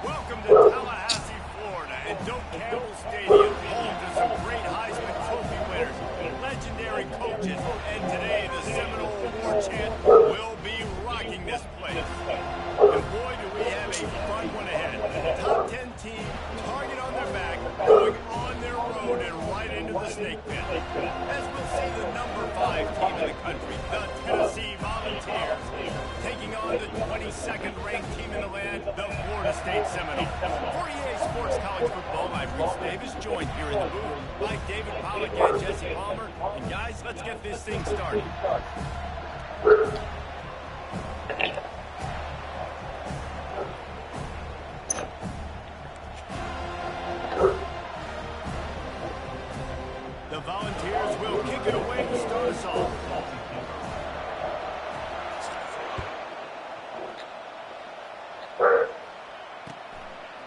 Welcome to Tallahassee, Florida, and Campbell Stadium, home to some great Heisman Trophy winners, legendary coaches, and today the Seminole Award chant will be rocking this place. And boy, do we have a fun one ahead. Top 10 team, target on their back, going on their road and right into the snake pit. As we'll see the number 5 team in the country, the Tennessee Volunteers, taking on the 22nd ranked team in the land, the Florida State Seminoles. For EA Sports College Football, I'm Reese Davis, joined here in the booth by David Pollack and Jesse Palmer. And guys, let's get this thing started. The Volunteers will kick it away to start us off.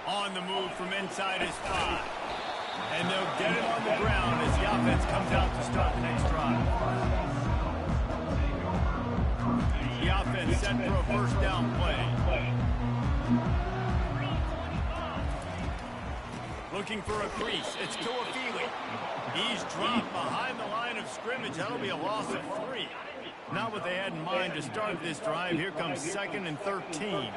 On the move from inside his 5. And they'll get it on the ground as the offense comes out to start the next drive. The offense set for a first down play. Looking for a crease. It's Toafili. He's dropped behind the line of scrimmage. That'll be a loss of 3. Not what they had in mind to start this drive. Here comes 2nd and 13.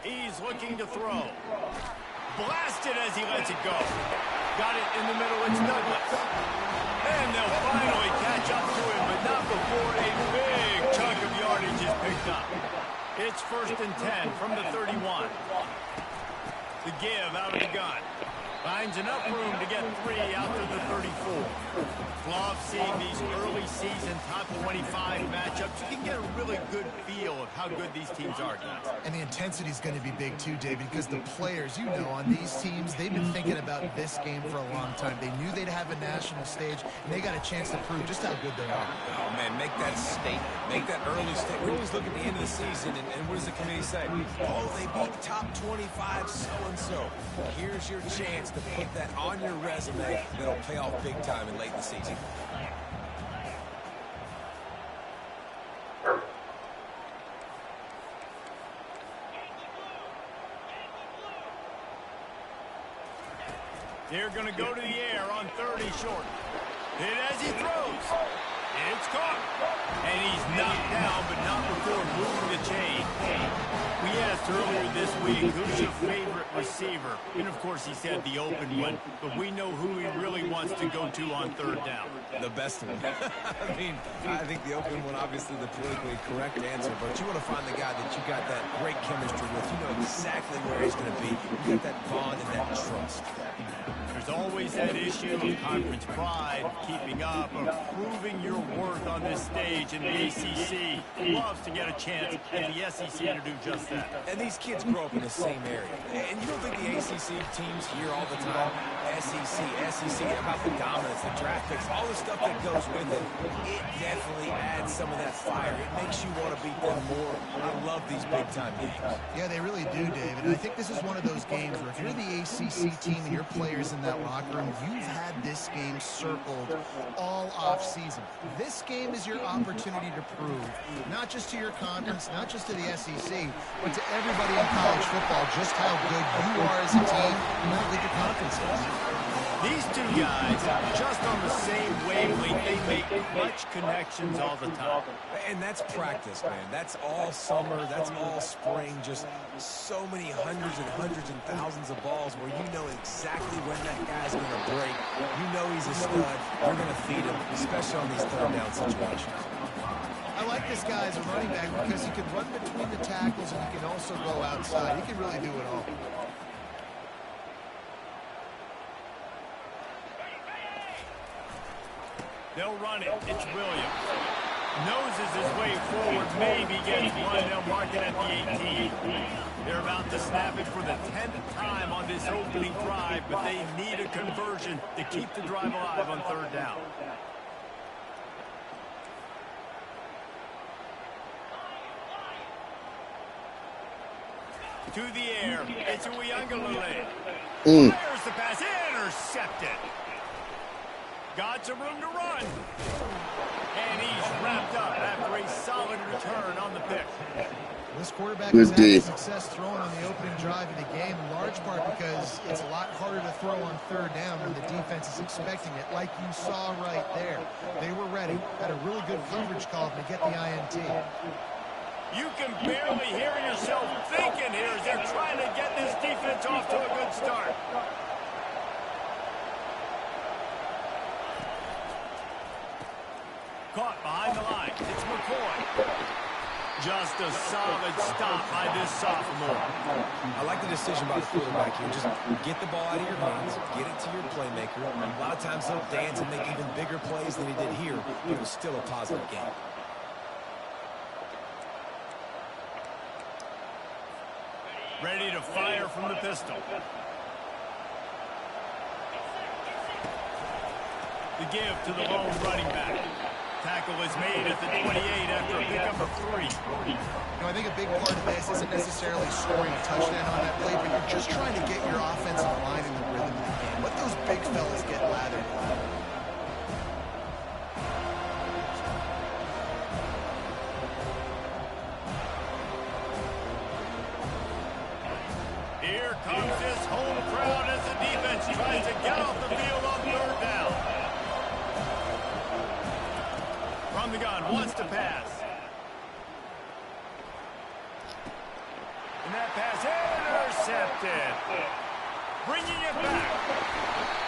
He's looking to throw. Blasted as he lets it go. Got it in the middle. It's Douglas. And they'll finally catch up to him, but not before a big chunk of yardage is picked up. It's 1st and 10 from the 31. The give out of the gun. Finds enough room to get 3 out to the 34. Love seeing these early season top 25 matchups. You can get a really good feel of how good these teams are, guys. And the intensity is going to be big too, David, because the players, you know, on these teams, they've been thinking about this game for a long time. They knew they'd have a national stage, and they got a chance to prove just how good they are. Oh, man, make that statement. Make that early statement. We always look at the end of the season, and what does the committee say? Oh, they beat top 25 so-and-so. Here's your chance to put that on your resume that'll pay off big time in late in the season. They're going to go to the air on 30 short. Hit as he throws. It's caught. And he's knocked down, but not before moving the chain. We asked earlier this week, who's your favorite receiver? And, of course, he said the open one. But we know who he really wants to go to on 3rd down. The best one. I mean, I think the open one, obviously the politically correct answer. But you want to find the guy that you got that great chemistry with. You know exactly where he's going to be. You got that bond and that trust. There's always that issue of conference pride, keeping up, of proving your worth on this stage, and the ACC loves to get a chance at the SEC to do just that. And these kids grow up in the same area. And you don't think the ACC teams hear all the time, SEC, about the dominance, the draft picks, all the stuff that goes with it. It definitely adds some of that fire. It makes you want to beat them more. I love these big-time games. Yeah, they really do, David. And I think this is one of those games where if you're the ACC team and your players in that locker room, you've had this game circled all off-season. This game is your opportunity to prove, not just to your conference, not just to the SEC, but to everybody in college football, just how good you are as a team and how good your conference is. These two guys, just on the same wavelength, they make clutch connections all the time. And that's practice, man. That's all summer. That's all spring. Just so many hundreds and thousands of balls where you know exactly when that guy's going to break. You know he's a stud. You're going to feed him, especially on these third down situations. I like this guy as a running back because he can run between the tackles and he can also go outside. He can really do it all. They'll run it. It's Williams. Noses his way forward. Maybe gets one. They'll mark it at the 18. They're about to snap it for the 10th time on this opening drive, but they need a conversion to keep the drive alive on third down. To the air. It's Uiagalelei. Fires the pass. Intercepted. Got some room to run. And he's wrapped up after a solid return on the pick. This quarterback has had success throwing on the opening drive of the game, in large part because it's a lot harder to throw on third down when the defense is expecting it, like you saw right there. They were ready, had a really good coverage call to get the INT. You can barely hear yourself thinking here as they're trying to get this defense off to a good start. Caught behind the line. It's McCoy. Just a solid stop by this sophomore. I like the decision by the quarterback here. Just get the ball out of your hands, get it to your playmaker. A lot of times he'll dance and make even bigger plays than he did here, but it was still a positive game. Ready to fire from the pistol. The give to the lone running back. Tackle is made at the 28 after a pickup of 3. You know, I think a big part of this isn't necessarily scoring a touchdown on that play, but you're just trying to get your offensive line in the rhythm of the game. Let those big fellas get lathered. Here comes this home crowd as the defense tries to get off the field on third down. From the gun, wants to pass. And that pass intercepted. Bringing it back.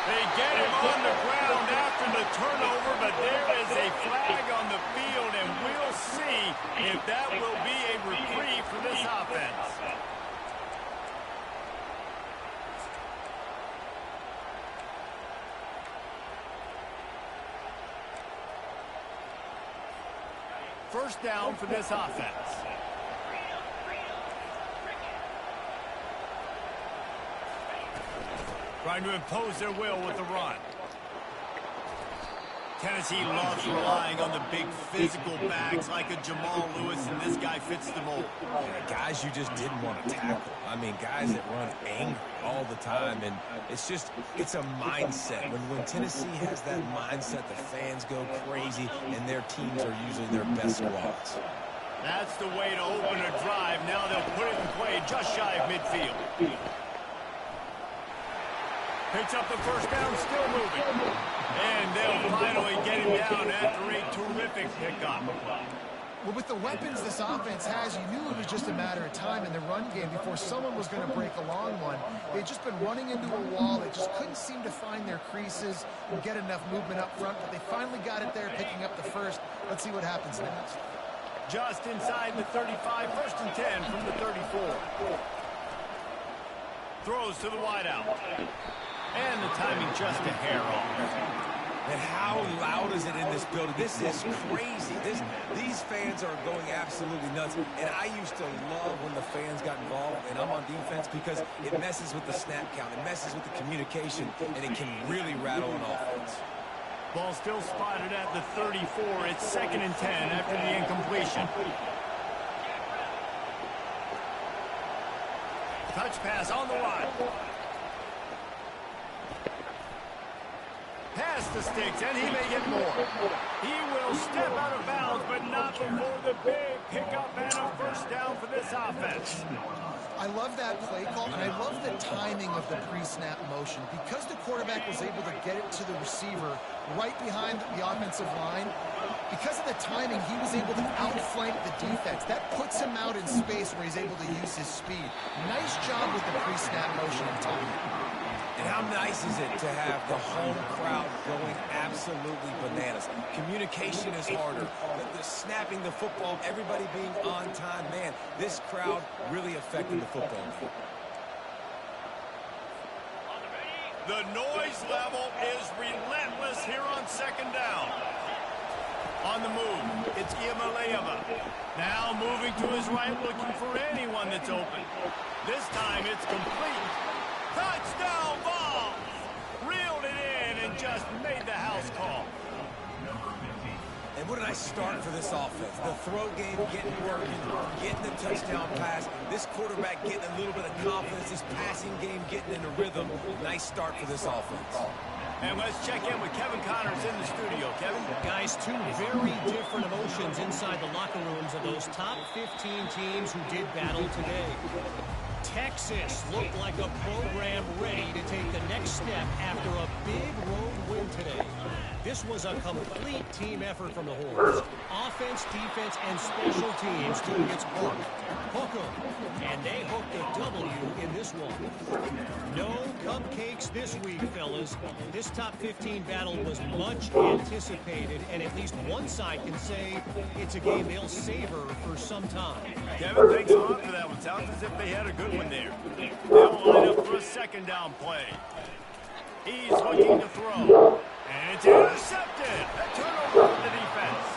They get him on the ground after the turnover, but there is a flag on the field, and we'll see if that will be a reprieve for this offense. First down for this offense. Trying to impose their will with the run. Tennessee loves relying on the big physical backs like a Jamal Lewis, and this guy fits the mold. Yeah, guys you just didn't want to tackle. I mean, guys that run angry all the time, and it's a mindset. When Tennessee has that mindset, the fans go crazy, and their teams are usually their best squads. That's the way to open a drive. Now they'll put it in play just shy of midfield. Picks up the first down, still moving. And they'll finally get him down after a terrific pickup. Well, with the weapons this offense has, you knew it was just a matter of time in the run game before someone was going to break a long one. They'd just been running into a wall. They just couldn't seem to find their creases and get enough movement up front, but they finally got it there, picking up the first. Let's see what happens next. Just inside the 35, first and 10 from the 34. Throws to the wideout. And the timing just a hair off. And how loud is it in this building? This is crazy. These fans are going absolutely nuts. And I used to love when the fans got involved, and I'm on defense, because it messes with the snap count. It messes with the communication, and it can really rattle an offense. Ball still spotted at the 34. It's 2nd and 10 after the incompletion. Touch pass on the line. Pass the sticks, and he may get more. He will step out of bounds, but not before the big pickup and a first down for this offense. I love that play call, and I love the timing of the pre-snap motion. Because the quarterback was able to get it to the receiver right behind the offensive line, because of the timing, he was able to outflank the defense. That puts him out in space where he's able to use his speed. Nice job with the pre-snap motion and timing. And how nice is it to have the home crowd going absolutely bananas? Communication is harder. The snapping the football, everybody being on time. Man, this crowd really affecting the football game. The noise level is relentless here on 2nd down. On the move, it's Ncaa. Now moving to his right, looking for anyone that's open. This time it's complete. Touchdown, vols! Reeled it in and just made the house call. And what a nice start for this offense. The throw game getting working, getting the touchdown pass. This quarterback getting a little bit of confidence. This passing game getting in a rhythm. Nice start for this offense. And let's check in with Kevin Connors in the studio. Kevin? Guys, two very different emotions inside the locker rooms of those top 15 teams who did battle today. Texas looked like a program ready to take the next step after a big road win today. This was a complete team effort from the Horns. Offense, defense, and special teams doing its work. Hook 'em. And they hooked a W in this one. No cupcakes this week, fellas. This top 15 battle was much anticipated, and at least one side can say it's a game they'll savor for some time. Kevin, thanks a lot for that one. Sounds as if they had a good one there. They'll line up for a 2nd down play. He's looking to throw. And it's intercepted. A turnover for the defense.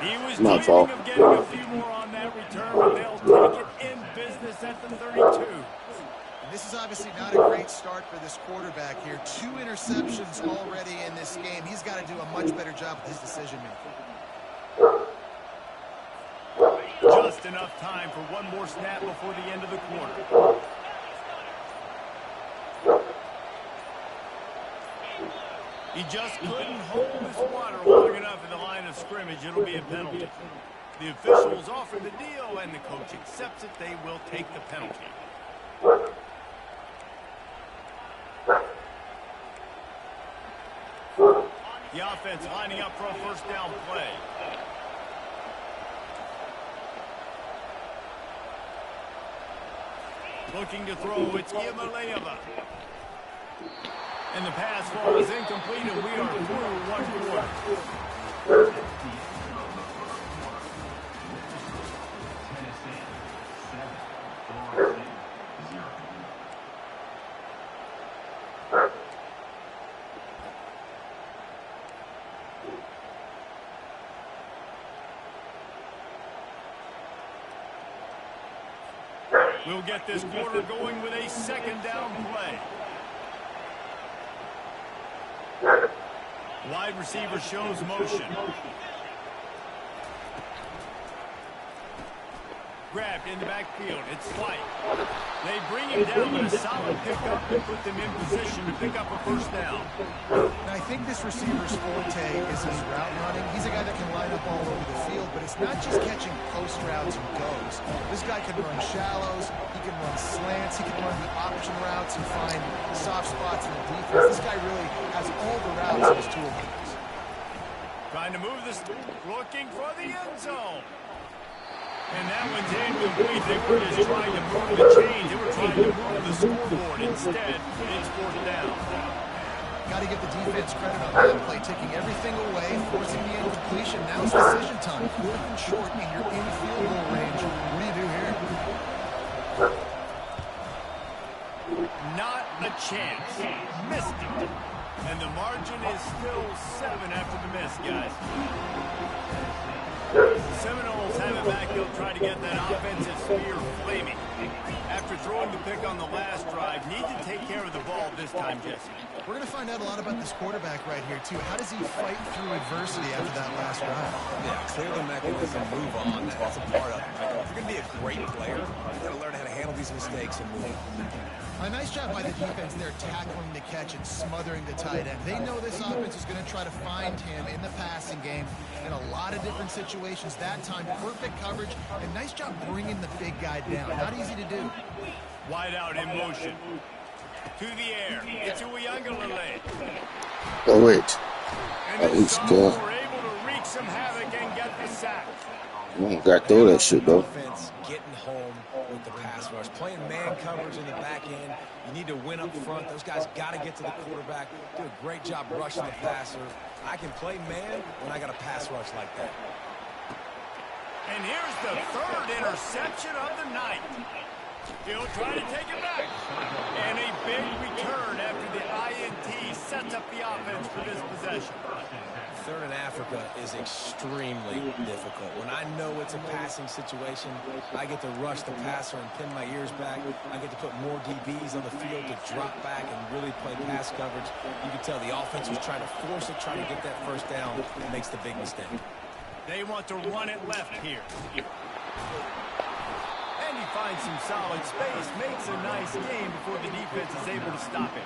He was dreaming of getting a few more on that return, but they'll take it in business at the 32. And this is obviously not a great start for this quarterback here. 2 interceptions already in this game. He's got to do a much better job with his decision-making. Just enough time for one more snap before the end of the quarter. He just couldn't hold his water long enough in the line of scrimmage. It'll be a penalty. The officials offer the deal, and the coach accepts it. They will take the penalty. The offense lining up for a first down play. Looking to throw, it's Ncaa. And the pass falls incomplete, and we are through one quarter. We'll get this quarter going with a 2nd down play. Wide receiver shows motion. Grabbed in the backfield. It's White. They bring him down with a solid pickup and put them in position to pick up a first down. And I think this receiver's forte is his route running. He's a guy that can line up all over the field, but it's not just catching post routes and goes. This guy can run shallows, he can run slants, he can run the option routes and find soft spots in the defense. This guy really has all the routes in his toolbox. Trying to move this, looking for the end zone. And that one's incomplete. They were just trying to move the chains. They were trying to move the scoreboard. Instead, it's 4th down. Got to give the defense credit on that play, taking everything away, forcing the incompletion. Now it's decision time. 4th and short, and you're in field goal range. What do you do here? Not a chance. Missed it. And the margin is still 7 after the miss, guys. The Seminoles have it back. They'll try to get that offensive spear flaming. After throwing the pick on the last drive, need to take care of the ball this time, Jesse. We're going to find out a lot about this quarterback right here, too. How does he fight through adversity after that last drive? Yeah, clear the mechanism, move on. That's a part of it. If you're going to be a great player, you've got to learn how to handle these mistakes and move on. A nice job by the defense there, tackling the catch and smothering the tight end. They know this offense is going to try to find him in the passing game in a lot of different situations. That time, perfect coverage, and nice job bringing the big guy down. Not easy to do. Wide out in motion. To the air. It's Uyangalele. Oh, wait. And he's the gone. were able to wreak some havoc and get the sack. Got to throw that shit, though. Offense getting home with the pass rush. Playing man coverage in the back end. You need to win up front. Those guys got to get to the quarterback. Do a great job rushing the passer. I can play man when I got a pass rush like that. And here's the 3rd interception of the night. He'll try to take it back. And a big return after the INT sets up the offense for this possession. 3rd in Africa is extremely difficult. When I know it's a passing situation, I get to rush the passer and pin my ears back. I get to put more DBs on the field to drop back and really play pass coverage. You can tell the offense was trying to force it, trying to get that first down, and makes the big mistake. They want to run it left here. And he finds some solid space, makes a nice game before the defense is able to stop it.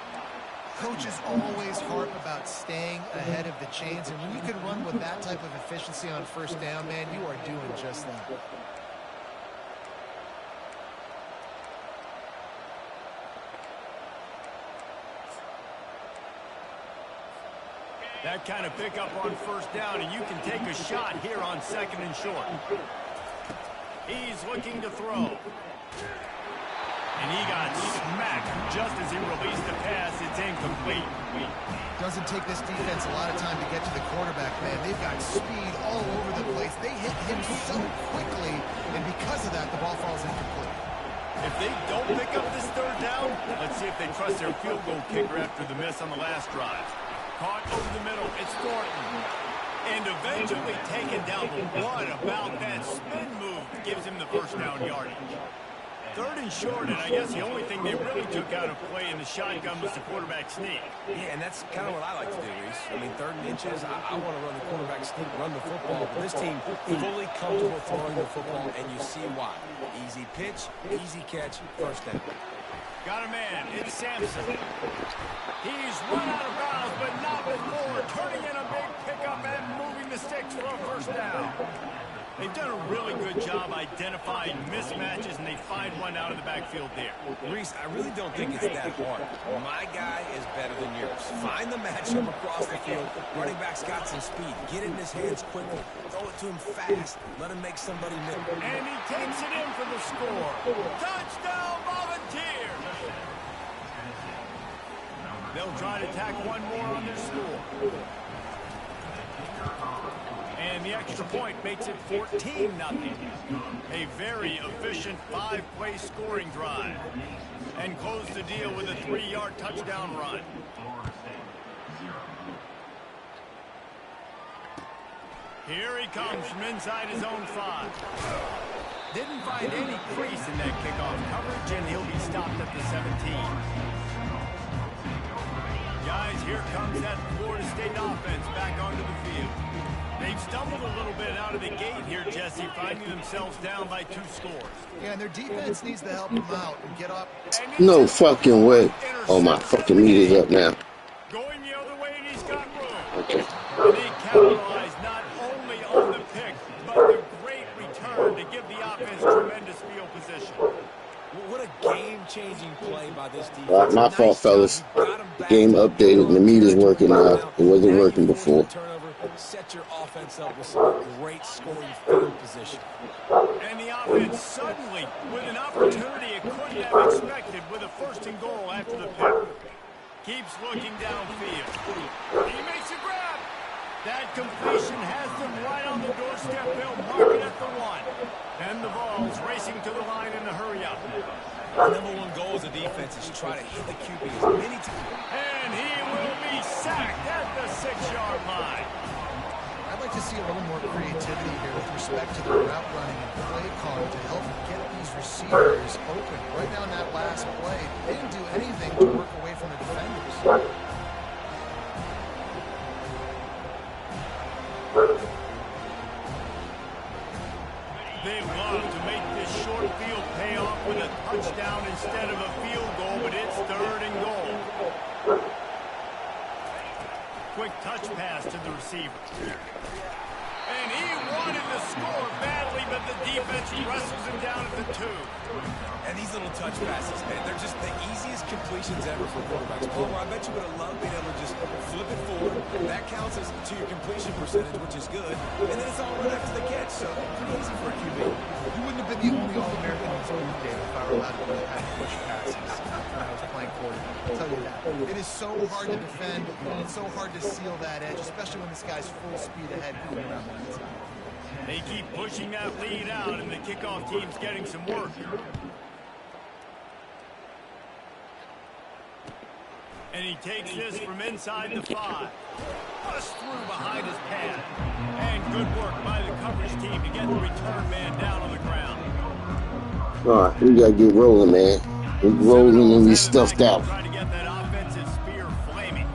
Coaches always harp about staying ahead of the chains, and when you can run with that type of efficiency on first down, man, you are doing just that. That kind of pickup on first down, and you can take a shot here on 2nd and short. He's looking to throw. And he got smacked just as he released the pass. It's incomplete. Doesn't take this defense a lot of time to get to the quarterback, man. They've got speed all over the place. They hit him so quickly, and because of that, the ball falls incomplete. If they don't pick up this 3rd down, let's see if they trust their field goal kicker after the miss on the last drive. Caught over the middle. It's Thornton. And eventually taken down. But what about that spin move gives him the first down yardage? 3rd and short, and I guess the only thing they really took out of play in the shotgun was the quarterback sneak. Yeah, and that's kind of what I like to do, Reese. I mean, 3rd and inches, I want to run the quarterback sneak, run the football. But this team fully comfortable throwing the football, and you see why. Easy pitch, easy catch, first down. Got a man. It's Sampson. He's run out of bounds, but not before turning in a big pickup and moving the sticks for a first down. They've done a really good job identifying mismatches, and they find one out of the backfield there. Reese, I really don't think it's that hard. My guy is better than yours. Find the matchup across the field. Running back's got some speed. Get it in his hands quickly. Throw it to him fast. Let him make somebody miss. And he takes it in for the score. Touchdown, Volunteers! They'll try to tack one more on their score. And the extra point makes it 14-0. A very efficient 5-play scoring drive. And close the deal with a 3-yard touchdown run. Here he comes from inside his own 5. Didn't find any crease in that kickoff coverage, and he'll be stopped at the 17. Guys, here comes that Florida State offense back onto the field. They've stumbled a little bit out of the gate here, Jesse, finding themselves down by 2 scores. Yeah, and their defense needs to help them out and get up. No fucking way. Oh, my fucking meat is up now. Going the other way, and he's got room. Okay. And they capitalize not only on the pick, but the great return to give the offense tremendous field position. What a game-changing play by this defense. All right, my fault, fellas. Game updated, and the meat is working now. It wasn't working before. Set your offense up with some great scoring field position. And the offense suddenly, with an opportunity it couldn't have expected, with a 1st and goal after the pick. Keeps looking downfield. He makes a grab. That completion has them right on the doorstep. They'll mark it at the 1. And the Vols racing to the line in the hurry up. The #1 goal as a defense is try to hit the QB as many times. And he will be sacked at the 6-yard line. I'd like to see a little more creativity here with respect to the route running and play calling to help get these receivers open. Right now in that last play, they didn't do anything to work away from the defenders. They love to make this short field pay off with a touchdown instead of a field goal, but it's 3rd and goal. Quick touch pass to the receiver. And he wanted to score badly, but the defense wrestles him down at the 2. And these little touch passes, man, they're just the easiest completions ever for quarterbacks. Palmer, I bet you would have loved being able to just flip it forward. That counts as to your completion percentage, which is good. And then it's all right after the catch, so pretty easy for a QB. You wouldn't have been the only All-American in school, Dave, if I were allowed to learn how to push passes when I was playing quarterback. I'll tell you that. It is so hard to defend, and it's so hard to seal that edge, especially when this guy's full speed ahead coming around the outside. They keep pushing that lead out, and the kickoff team's getting some work. And he takes this from inside the 5. Bust through behind his pad. And good work by the coverage team to get the return man down on the ground. All right, we got to get rolling, man. We're rolling and we stuffed out. Try to get that offensive spear flaming.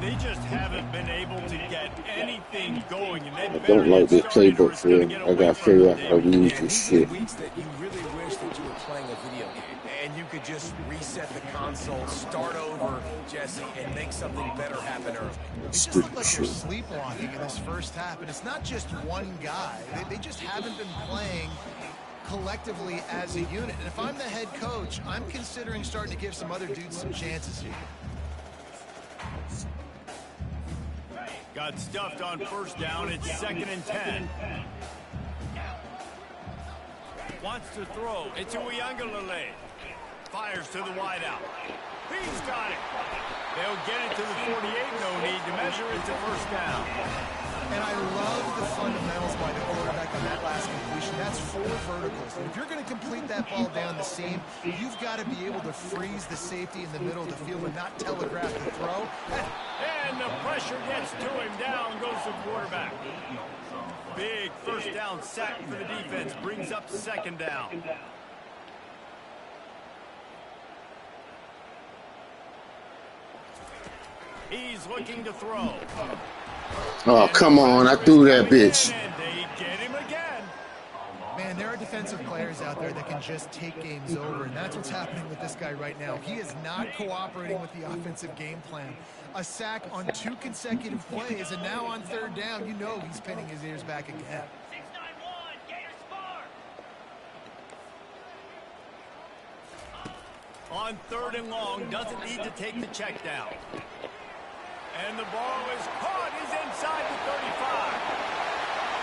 They just haven't been able to get anything going. And I don't like this playbook for him. I got to figure out how to use this shit. Weeks that you really wish that you were playing a video game and you could just reset the console, start over, Jesse, and make something better happen early. It just looked like they're sleepwalking in this first half, and it's not just one guy. They just haven't been playing collectively as a unit. And if I'm the head coach, I'm considering starting to give some other dudes some chances here. Got stuffed on 1st down. It's 2nd and 10. Wants to throw. It's Uyangalele. Fires to the wideout. He's got it. They'll get it to the 48. No need to measure it to 1st down. And I love the fundamentals by the quarterback on that last completion. That's 4 verticals. And if you're going to complete that ball down the seam, you've got to be able to freeze the safety in the middle of the field and not telegraph the throw. And the pressure gets to him. Down goes the quarterback. Big 1st down sack for the defense. Brings up 2nd down. He's looking to throw. Oh, come on. I threw that bitch. And they get him again. Man, there are defensive players out there that can just take games over, and that's what's happening with this guy right now. He is not cooperating with the offensive game plan. A sack on 2 consecutive plays, and now on 3rd down, you know he's pinning his ears back again. 691, Gators score. On 3rd and long, doesn't need to take the check down. And the ball is caught. He's inside the 35.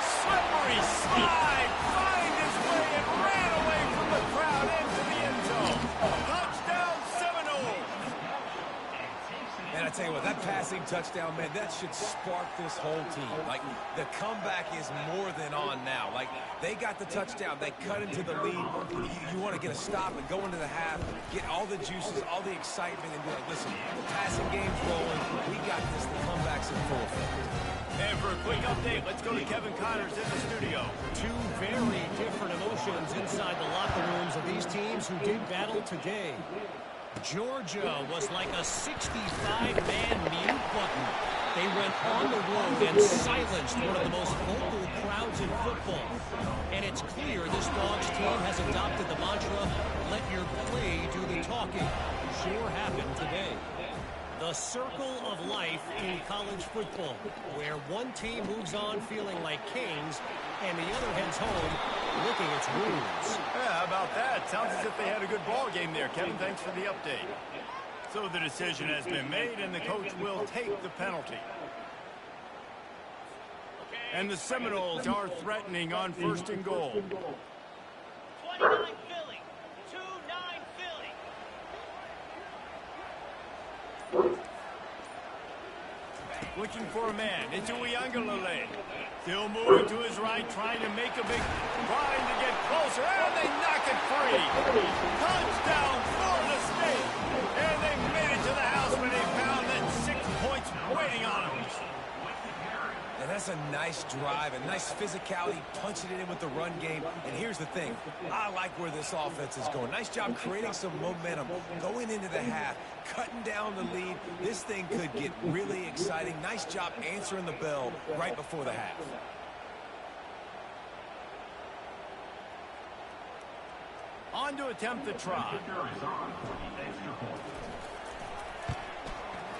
Slippery slide. Find his way and ran away from the crowd into the end zone. Touchdown Seminole. And I tell you what, that passing touchdown, man, that should spark this whole team. Like, the comeback is more than on now. Like, they got the touchdown. They cut into the lead. You want to get a stop and go into the half, get all the juices, all the excitement, and be like, listen, the passing game's rolling. We got this. The comeback's in full effect. And for a quick update, let's go to Kevin Connors in the studio. 2 very different emotions inside the locker rooms of these teams who did battle today. Georgia was like a 65-man mute button. They went on the road and silenced one of the most vocal crowds in football. And it's clear this Dogs team has adopted the mantra, let your play do the talking. Sure happened today. The circle of life in college football, where one team moves on feeling like kings and the other heads home licking its wounds. Yeah, how about that? Sounds as if they had a good ball game there. Kevin, thanks for the update. So the decision has been made, and the coach will take the penalty. And the Seminoles are threatening on 1st and goal. 29 Philly. 2-9 Philly. Looking for a man. It's Ncaa. Still moving to his right, trying to make a big, trying to get closer, and they knock it free. Touchdown, Florida State. And they made it to the house when they found that 6 points waiting on them. And that's a nice drive, a nice physicality, punching it in with the run game. And here's the thing, I like where this offense is going. Nice job creating some momentum, going into the half, cutting down the lead. This thing could get really exciting. Nice job answering the bell right before the half. On to attempt the try.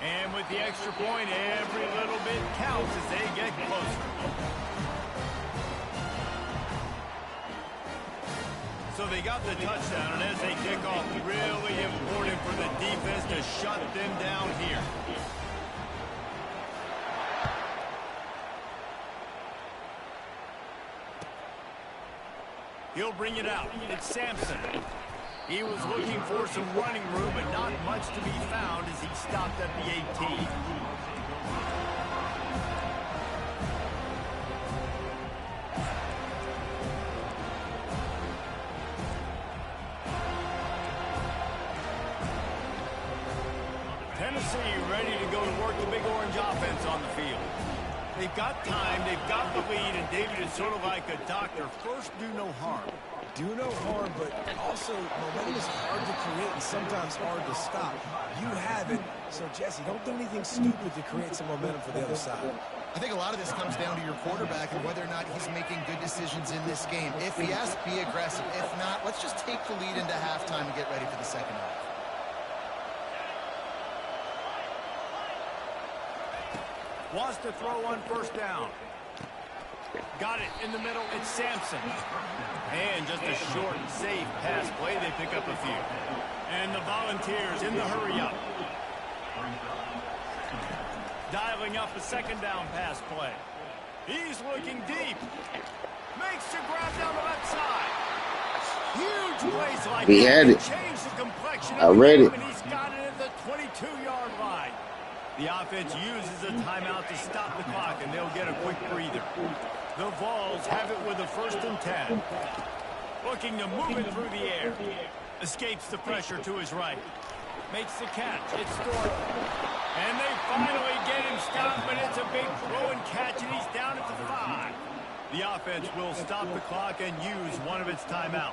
And with the extra point, every little bit counts as they get closer. So they got the touchdown, and as they kick off, really important for the defense to shut them down here. He'll bring it out. It's Sampson. He was looking for some running room, but not much to be found as he stopped at the 18. Tennessee ready to go to work the big orange offense on the field. They've got time, they've got the lead, and David is sort of like a doctor. First, do no harm. Do no harm, but also momentum is hard to create and sometimes hard to stop. You have it, so Jesse, don't do anything stupid to create some momentum for the other side. I think a lot of this comes down to your quarterback and whether or not he's making good decisions in this game. If yes, be aggressive. If not, let's just take the lead into halftime and get ready for the second half. Wants to throw on first down. Got it in the middle. It's Sampson. And just a short, safe pass play. They pick up a few. And the Volunteers in the hurry-up. Dialing up a second down pass play. He's looking deep. Makes the grab down the left side. Huge plays like We had it. Change the complexion I of the read game, it. and he's got it at the 22-yard line. The offense uses a timeout to stop the clock, and they'll get a quick breather. The Vols have it with a 1st and 10. Looking to move it through the air. Escapes the pressure to his right. Makes the catch. It's Storm. And they finally get him stopped, but it's a big throw and catch, and he's down at the 5. The offense will stop the clock and use one of its timeouts.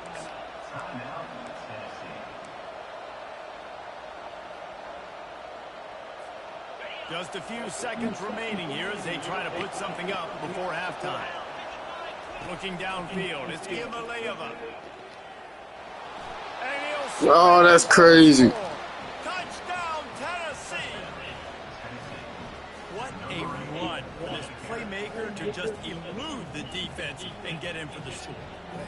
Just a few seconds remaining here as they try to put something up before halftime. Looking downfield, it's Ncaa. Oh, that's crazy. Touchdown, Tennessee! What a run for this playmaker to just elude the defense and get in for the score.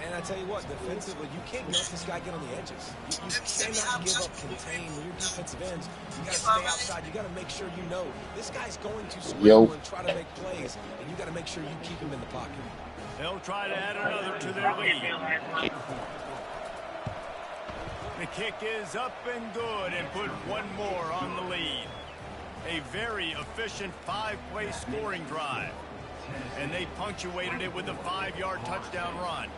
And I tell you what, defensively, you can't let this guy get on the edges. You cannot give up contain when your defensive ends. You got to stay outside. You got to make sure you know this guy's going to scramble and try to make plays, and you got to make sure you keep him in the pocket. They'll try to add another to their lead. The kick is up and good and put one more on the lead. A very efficient 5-play scoring drive. And they punctuated it with a 5-yard touchdown run.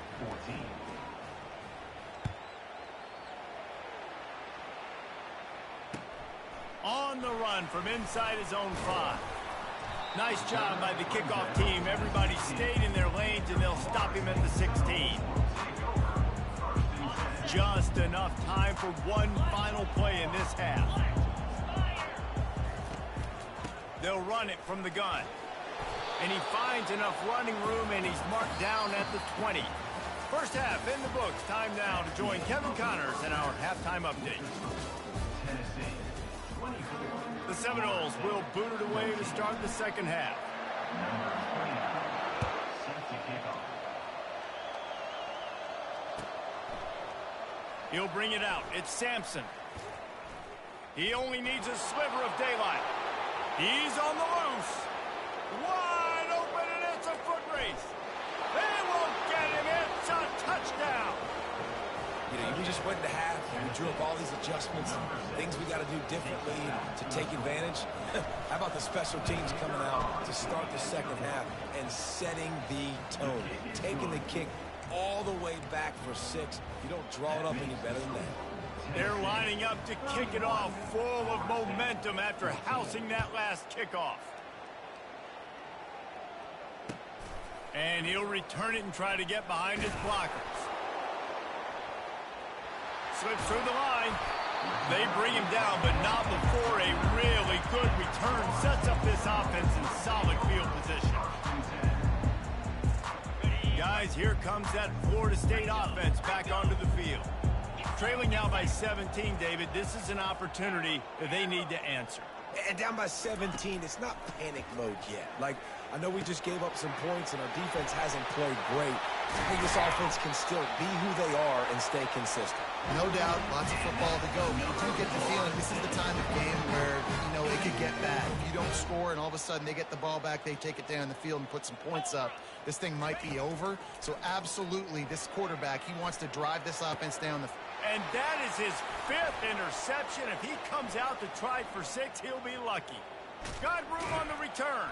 On the run from inside his own 5. Nice job by the kickoff team. Everybody stayed in their lanes, and they'll stop him at the 16. Just enough time for one final play in this half. They'll run it from the gun. And he finds enough running room, and he's marked down at the 20. First half in the books. Time now to join Kevin Connors in our halftime update. The Seminoles will boot it away to start the second half. He'll bring it out. It's Sampson. He only needs a sliver of daylight. He's on the loose. Wide open, and it's a foot race. They won't get him. It's a touchdown. You know, you just went to half, and we drew up all these adjustments, and things we got to do differently to take advantage. How about the special teams coming out to start the second half and setting the tone, taking the kick all the way back for 6. You don't draw it up any better than that. They're lining up to kick it off, full of momentum after housing that last kickoff. And he'll return it and try to get behind his blockers. Slips through the line. They bring him down, but not before a really good return sets up this offense in solid field position. Guys, here comes that Florida State offense back onto the field. Trailing now by 17, David. This is an opportunity that they need to answer. And down by 17, it's not panic mode yet. Like, I know we just gave up some points and our defense hasn't played great. I think this offense can still be who they are and stay consistent. No doubt, lots of football to go. But you do get the feeling this is the time of game where, it could get bad. If you don't score and all of a sudden they get the ball back, they take it down the field and put some points up, this thing might be over. So absolutely, this quarterback, he wants to drive this offense down the field. And that is his 5th interception. If he comes out to try for 6, he'll be lucky. Got room on the return.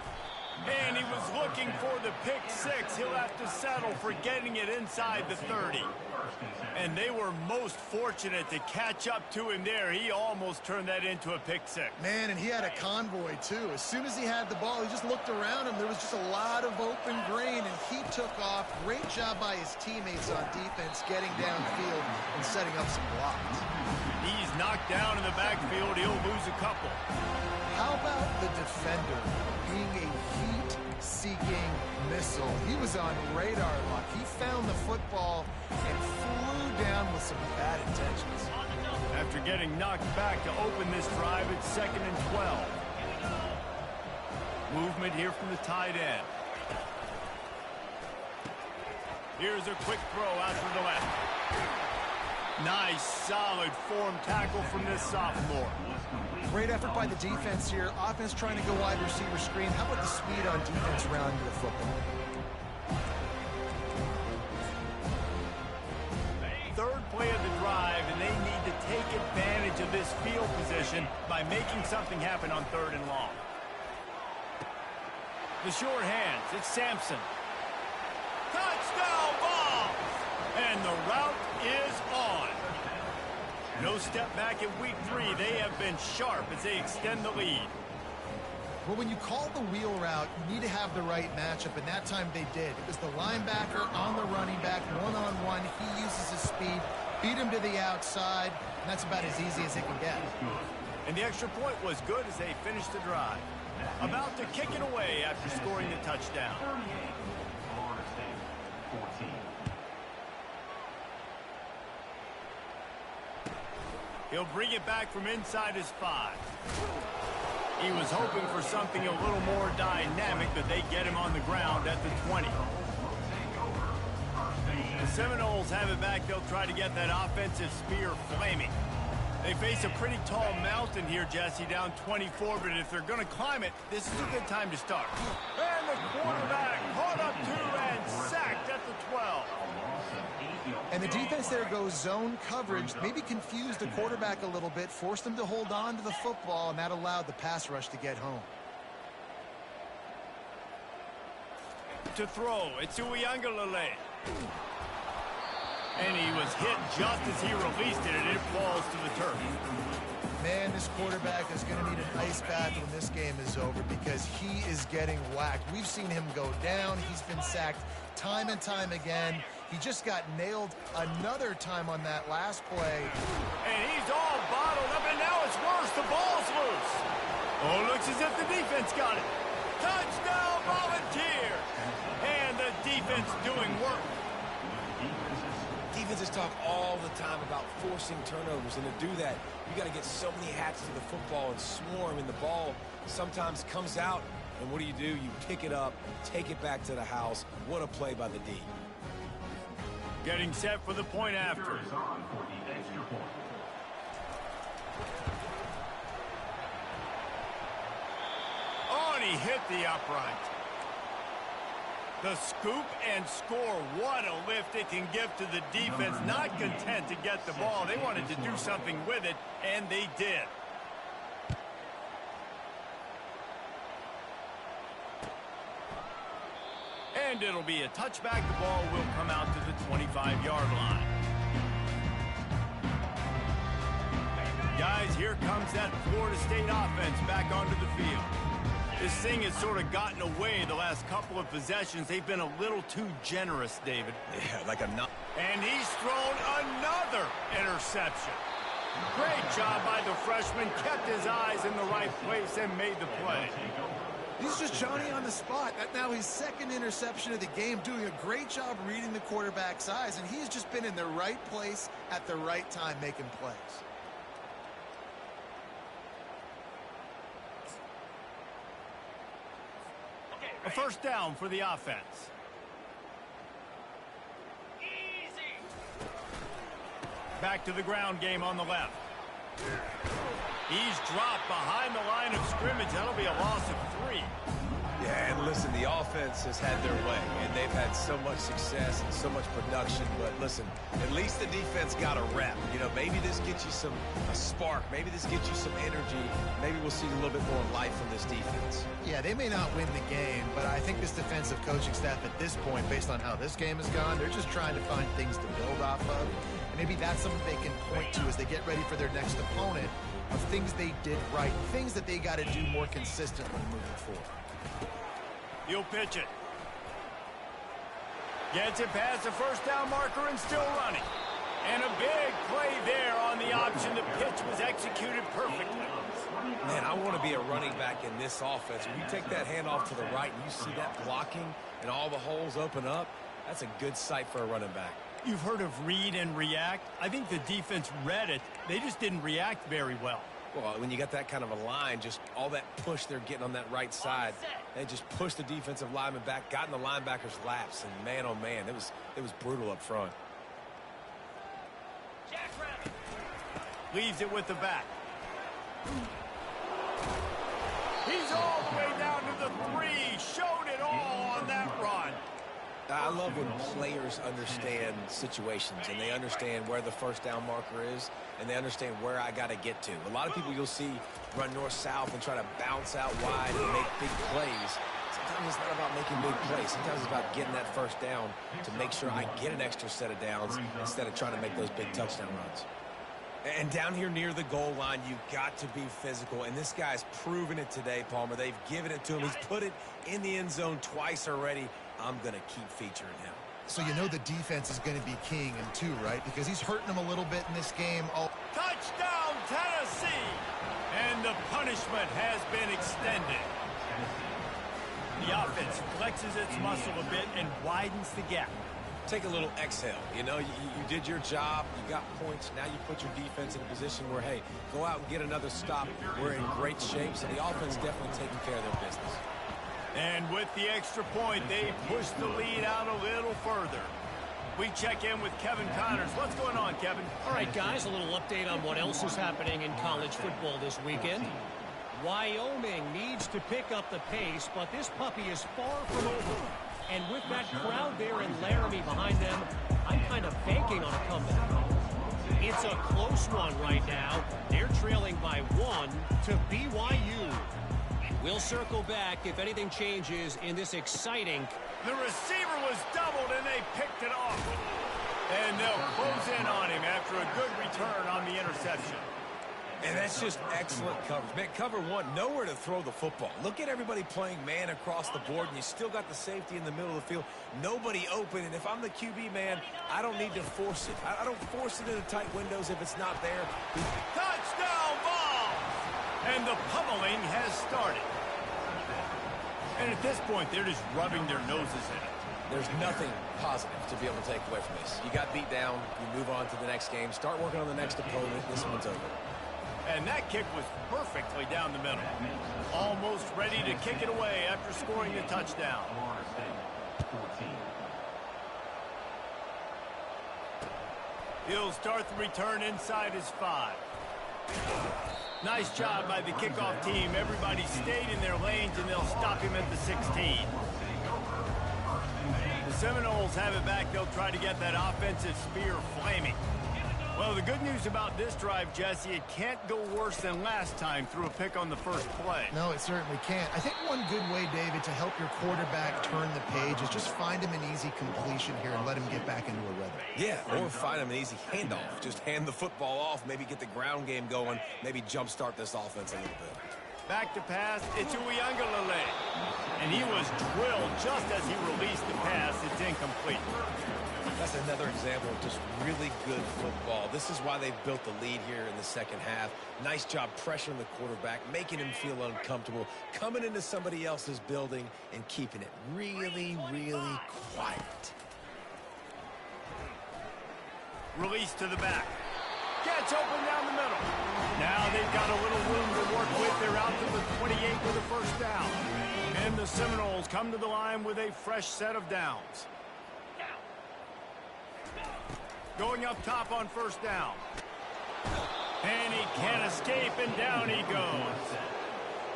And he was looking for the pick 6. He'll have to settle for getting it inside the 30. And they were most fortunate to catch up to him there. He almost turned that into a pick 6. Man, and he had a convoy, too. As soon as he had the ball, he just looked around him. There was just a lot of open green, and he took off. Great job by his teammates on defense, getting downfield and setting up some blocks. He's knocked down in the backfield. He'll lose a couple. How about the defender being a heat-seeking missile? He was on radar lock. He found the football and flew down with some bad intentions. After getting knocked back to open this drive, it's 2nd and 12. Movement here from the tight end. Here's a quick throw out to the left. Nice, solid form tackle from this sophomore. Great effort by the defense here. Offense trying to go wide receiver screen. How about the speed on defense around the football? Third play of the drive, and they need to take advantage of this field position by making something happen on 3rd and long. The short hands, it's Sampson. Touchdown ball! And the route is on. No step back in week 3. They have been sharp as they extend the lead. Well, when you call the wheel route, you need to have the right matchup, and that time they did. It was the linebacker on the running back, one-on-one. He uses his speed, beat him to the outside, and that's about as easy as it can get. And the extra point was good as they finished the drive. About to kick it away after scoring the touchdown. He'll bring it back from inside his 5. He was hoping for something a little more dynamic, but they get him on the ground at the 20. The Seminoles have it back. They'll try to get that offensive spear flaming. They face a pretty tall mountain here, Jesse, down 24, but if they're going to climb it, this is a good time to start. And the quarterback caught up to and sacked at the 12. And the defense there goes zone coverage, maybe confused the quarterback a little bit, forced him to hold on to the football, and that allowed the pass rush to get home. To throw, it's Uiagalelei. And he was hit just as he released it, and it falls to the turf. Man, this quarterback is going to need an ice bath when this game is over because he is getting whacked. We've seen him go down. He's been sacked time and time again. He just got nailed another time on that last play. And he's all bottled up, and now it's worse. The ball's loose. Oh, looks as if the defense got it. Touchdown, Volunteer. And the defense doing work. Defenses talk all the time about forcing turnovers, and to do that, you got to get so many hats to the football and swarm, and the ball sometimes comes out, and what do? You pick it up, take it back to the house. What a play by the D. Getting set for the point after. Oh, and he hit the upright. The scoop and score. What a lift it can give to the defense. Not content to get the ball. They wanted to do something with it, and they did. And it'll be a touchback. The ball will come out to the 25-yard line. Guys, here comes that Florida State offense back onto the field. This thing has sort of gotten away the last couple of possessions. They've been a little too generous, David. Yeah, like a nut. And he's thrown another interception. Great job by the freshman. Kept his eyes in the right place and made the play. He's just Johnny on the spot. That's now his second interception of the game, doing a great job reading the quarterback's eyes, and he's just been in the right place at the right time making plays. A first down for the offense. Easy. Back to the ground game on the left. He's dropped behind the line of scrimmage. That'll be a loss of 3. Yeah, and listen, the offense has had their way, and they've had so much success and so much production. But listen, at least the defense got a rep. You know, maybe this gets you a spark. Maybe this gets you some energy. Maybe we'll see a little bit more life from this defense. Yeah, they may not win the game, but I think this defensive coaching staff at this point, based on how this game has gone, they're just trying to find things to build off of. And maybe that's something they can point to as they get ready for their next opponent, of things they did right, things that they got to do more consistently moving forward. He'll pitch it. Gets it past the first down marker and still running. And a big play there on the option. The pitch was executed perfectly. Man, I want to be a running back in this offense. When you take that handoff to the right and you see that blocking and all the holes open up, that's a good sight for a running back. You've heard of read and react. I think the defense read it. They just didn't react very well. Well, when you got that kind of a line, just all that push they're getting on that right side, they just pushed the defensive lineman back, got in the linebacker's laps, and man, oh man, it was brutal up front. Jackrabbit. Leaves it with the back. He's all the way down to the 3. Showed it all on that run. I love when players understand situations and they understand where the first down marker is and they understand where I got to get to. A lot of people you'll see run north-south and try to bounce out wide and make big plays. Sometimes it's not about making big plays. Sometimes it's about getting that first down to make sure I get an extra set of downs instead of trying to make those big touchdown runs. And down here near the goal line, you've got to be physical. And this guy's proven it today, Palmer. They've given it to him. He's put it in the end zone twice already. I'm going to keep featuring him. So you know the defense is going to be keying him too, right? Because he's hurting them a little bit in this game. Touchdown, Tennessee! And the punishment has been extended. The offense flexes its muscle a bit and widens the gap. Take a little exhale. You know, you did your job. You got points. Now you put your defense in a position where, hey, go out and get another stop. We're in great shape, so the offense definitely taking care of their business. And with the extra point, they push the lead out a little further. We check in with Kevin Connors. What's going on, Kevin? All right, guys, a little update on what else is happening in college football this weekend. Wyoming needs to pick up the pace, but this puppy is far from over. And with that crowd there in Laramie behind them, I'm kind of banking on a comeback. It's a close one right now. They're trailing by 1 to BYU. We'll circle back if anything changes in this exciting. The receiver was doubled and they picked it off. And they'll close in on him after a good return on the interception. And that's just excellent coverage. Man, cover 1, nowhere to throw the football. Look at everybody playing man across the board, and you still got the safety in the middle of the field. Nobody open, and if I'm the QB, man, I don't need to force it. I don't force it into tight windows if it's not there. Touchdown ball! And the pummeling has started. And at this point, they're just rubbing their noses in it. There's nothing positive to be able to take away from this. You got beat down, you move on to the next game, start working on the next opponent, this one's over. And that kick was perfectly down the middle. Almost ready to kick it away after scoring the touchdown. He'll start the return inside his 5. Nice job by the kickoff team. Everybody stayed in their lanes, and they'll stop him at the 16. Seminoles have it back. They'll try to get that offensive spear flaming. Well, the good news about this drive, Jesse, it can't go worse than last time through a pick on the first play. No, it certainly can't. I think one good way, David, to help your quarterback turn the page is just find him an easy completion here and let him get back into a rhythm. Yeah, or find him an easy handoff. Just hand the football off, maybe get the ground game going, maybe jumpstart this offense a little bit. Back to pass, it's Uiagalelei. And he was drilled just as he released the pass. It's incomplete. That's another example of just really good football. This is why they've built the lead here in the second half. Nice job pressuring the quarterback, making him feel uncomfortable, coming into somebody else's building and keeping it really, really quiet. Release to the back. Gets open down the middle. Now they've got a little room to work with. They're out to the 28 with a first down. And the Seminoles come to the line with a fresh set of downs. Going up top on first down. And he can't escape, and down he goes.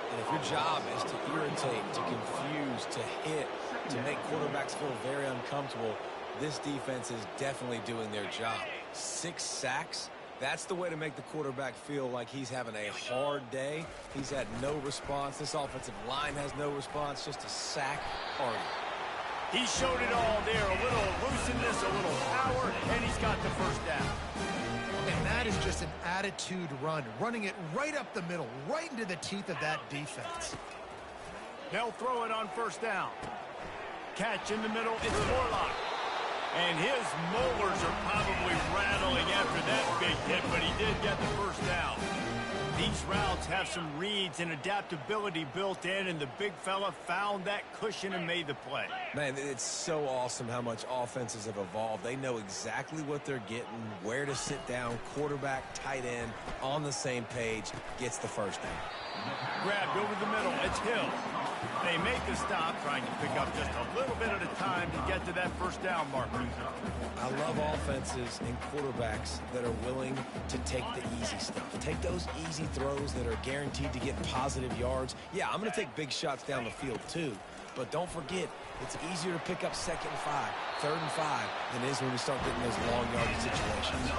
And if your job is to irritate, to confuse, to hit, to make quarterbacks feel very uncomfortable, this defense is definitely doing their job. 6 sacks, that's the way to make the quarterback feel like he's having a hard day. He's had no response. This offensive line has no response, just a sack party. He showed it all there, a little looseness, a little power, and he's got the first down. And that is just an attitude run, running it right up the middle, right into the teeth of that defense. They'll throw it on first down. Catch in the middle, it's Morlock. And his molars are probably rattling after that big hit, but he did get the first down. These routes have some reads and adaptability built in, and the big fella found that cushion and made the play. Man, it's so awesome how much offenses have evolved. They know exactly what they're getting, where to sit down, quarterback, tight end, on the same page, gets the first down. Grabbed over the middle, it's Hill. They make the stop, trying to pick up just a little bit at a time to get to that first down marker. I love offenses and quarterbacks that are willing to take the easy stuff. Take those easy throws that are guaranteed to get positive yards. Yeah, I'm going to take big shots down the field too. But don't forget, it's easier to pick up 2nd and 5, 3rd and 5 than it is when you start getting those long yardage situations.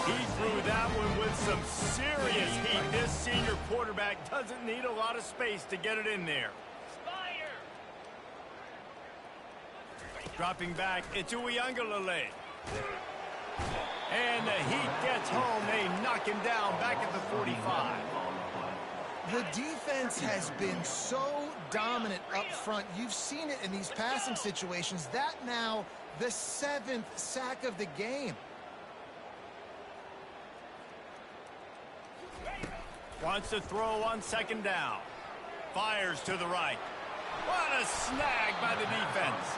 He threw that one with some serious heat. This senior quarterback doesn't need a lot of space to get it in there. Dropping back, it's Uiagalelei. And the heat gets home. They knock him down back at the 45. The defense has been so dominant up front. You've seen it in these passing situations. That now the 7th sack of the game. Wants to throw on 2nd down. Fires to the right. What a snag by the defense.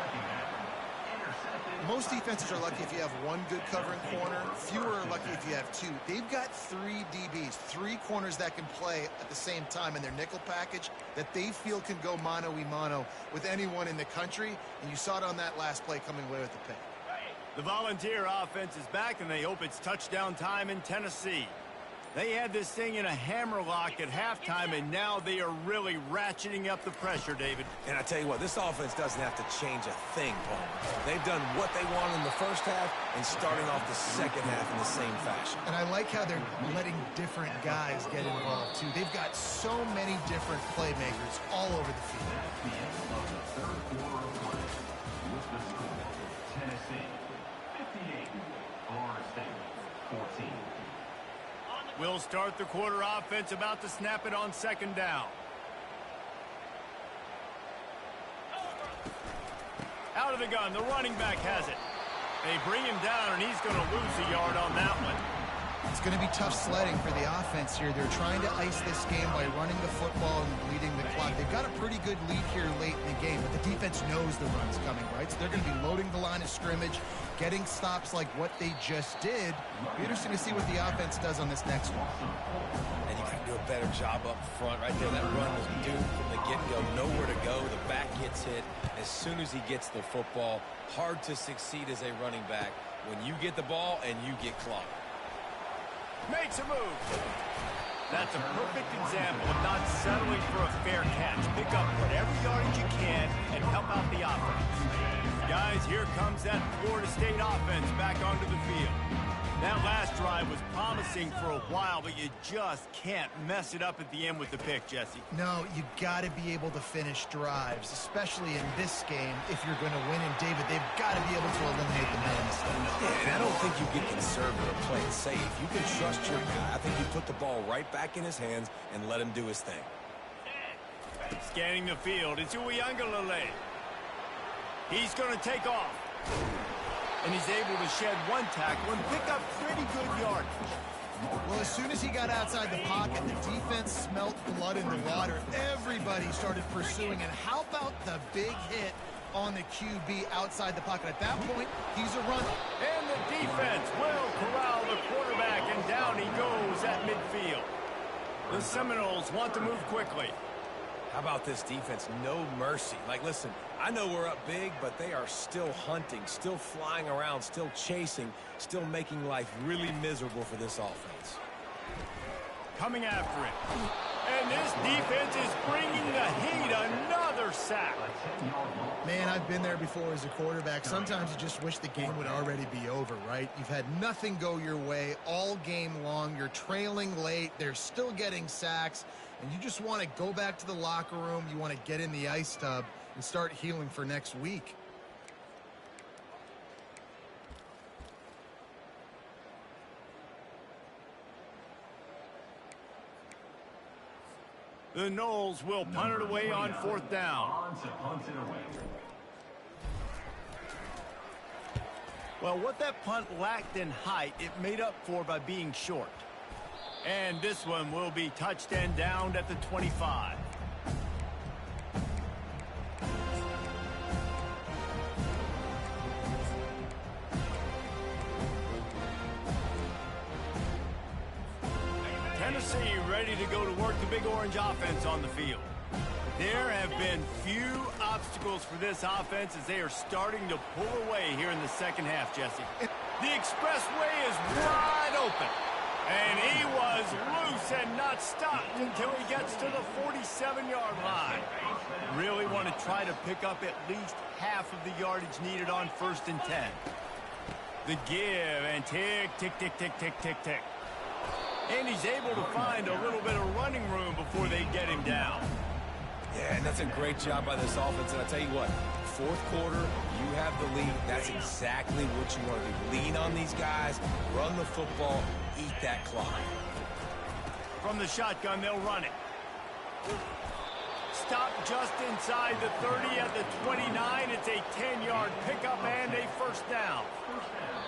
Most defenses are lucky if you have one good covering corner. Fewer are lucky if you have 2. They've got 3 DBs, 3 corners that can play at the same time in their nickel package that they feel can go mano-a-mano with anyone in the country. And you saw it on that last play coming away with the pick. The Volunteer offense is back, and they hope it's touchdown time in Tennessee. They had this thing in a hammerlock at halftime, and now they are really ratcheting up the pressure, David. And I tell you what, this offense doesn't have to change a thing, Paul. They've done what they wanted in the first half and starting off the second half in the same fashion. And I like how they're letting different guys get involved, too. They've got so many different playmakers all over the field. Tennessee, 58, Florida State, 14. We'll start the quarter offense, about to snap it on 2nd down. Out of the gun, the running back has it. They bring him down, and he's going to lose a yard on that one. It's going to be tough sledding for the offense here. They're trying to ice this game by running the football and bleeding the clock. They've got a pretty good lead here late in the game, but the defense knows the run's coming, right? So they're going to be loading the line of scrimmage, getting stops like what they just did. It'll be interesting to see what the offense does on this next one. And you got to do a better job up front right there. That run was doomed from the get-go. Nowhere to go. The back gets hit as soon as he gets the football. Hard to succeed as a running back when you get the ball and you get clocked. Makes a move. That's a perfect example of not settling for a fair catch. Pick up whatever yardage you can and help out the offense. Guys, here comes that Florida State offense back onto the field. That last drive was promising for a while, but you just can't mess it up at the end with the pick, Jesse. No, you got to be able to finish drives, especially in this game. If you're going to win, and David, they've got to be able to eliminate the man mistakes. Yeah, and I don't think you get conservative or play it safe. You can trust your guy. I think you put the ball right back in his hands and let him do his thing. Scanning the field, it's Uyangalele. He's going to take off. And he's able to shed one tackle and pick up pretty good yardage. Well, as soon as he got outside the pocket, the defense smelt blood in the water. Everybody started pursuing. And how about the big hit on the QB outside the pocket? At that point, he's a runner. And the defense will corral the quarterback, and down he goes at midfield. The Seminoles want to move quickly. How about this defense? No mercy. Like, listen, I know we're up big, but they are still hunting, still flying around, still chasing, still making life really miserable for this offense. Coming after it. And this defense is bringing the heat. Another sack. Man, I've been there before as a quarterback. Sometimes you just wish the game would already be over, right? You've had nothing go your way all game long. You're trailing late. They're still getting sacks. And you just want to go back to the locker room. You want to get in the ice tub and start healing for next week. The Noles will punt it away on fourth down. On to punt it away. Well, what that punt lacked in height, it made up for by being short. And this one will be touched and downed at the 25. Tennessee ready to go to work the Big Orange offense on the field. There have been few obstacles for this offense as they are starting to pull away here in the second half, Jesse. The expressway is wide open. And he was loose and not stopped until he gets to the 47-yard line. Really want to try to pick up at least half of the yardage needed on 1st and 10. The give and tick, tick, tick, tick, tick, tick, tick. And he's able to find a little bit of running room before they get him down. Yeah, and that's a great job by this offense. And I tell you what, fourth quarter, you have the lead. That's exactly what you want to do. Lean on these guys, run the football, eat that clock. From the shotgun, they'll run it. Stop just inside the 30 at the 29. It's a 10-yard pickup and a first down.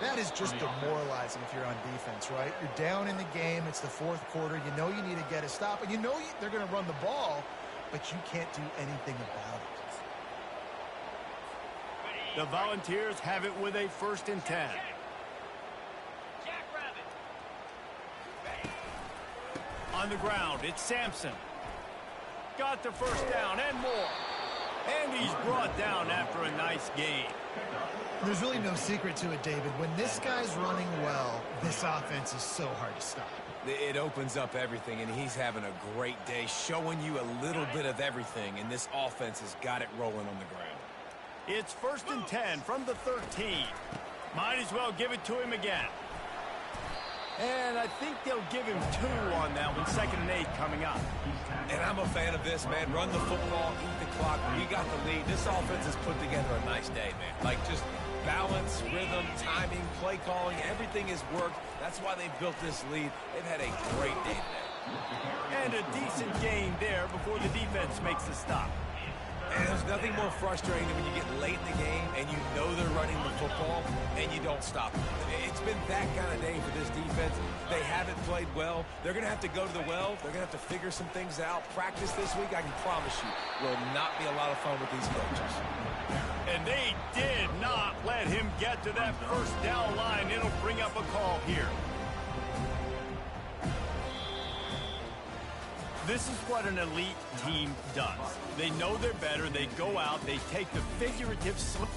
That is just demoralizing if you're on defense, right? You're down in the game. It's the fourth quarter. You know you need to get a stop, and you know they're going to run the ball, but you can't do anything about it. The Volunteers have it with a 1st and 10. On the ground, it's Sampson. Got the first down and more. And he's brought down after a nice gain. There's really no secret to it, David. When this guy's running well, this offense is so hard to stop. It opens up everything, and he's having a great day, showing you a little bit of everything, and this offense has got it rolling on the ground. It's 1st and 10 from the 13. Might as well give it to him again. And I think they'll give him 2 on that one. 2nd and 8 coming up. And I'm a fan of this, man. Run the football, eat the clock. We got the lead. This offense has put together a nice day, man. Like, just balance, rhythm, timing, play calling, everything has worked. That's why they built this lead. They've had a great day today. And a decent gain there before the defense makes the stop. And there's nothing more frustrating than when you get late in the game and you know they're running the football and you don't stop them. It's been that kind of day for this defense. They haven't played well. They're going to have to go to the well. They're going to have to figure some things out. Practice this week, I can promise you, will not be a lot of fun with these coaches. And they did not let him get to that first down line. It'll bring up a call here. This is what an elite team does. They know they're better. They go out. They take the figurative slip.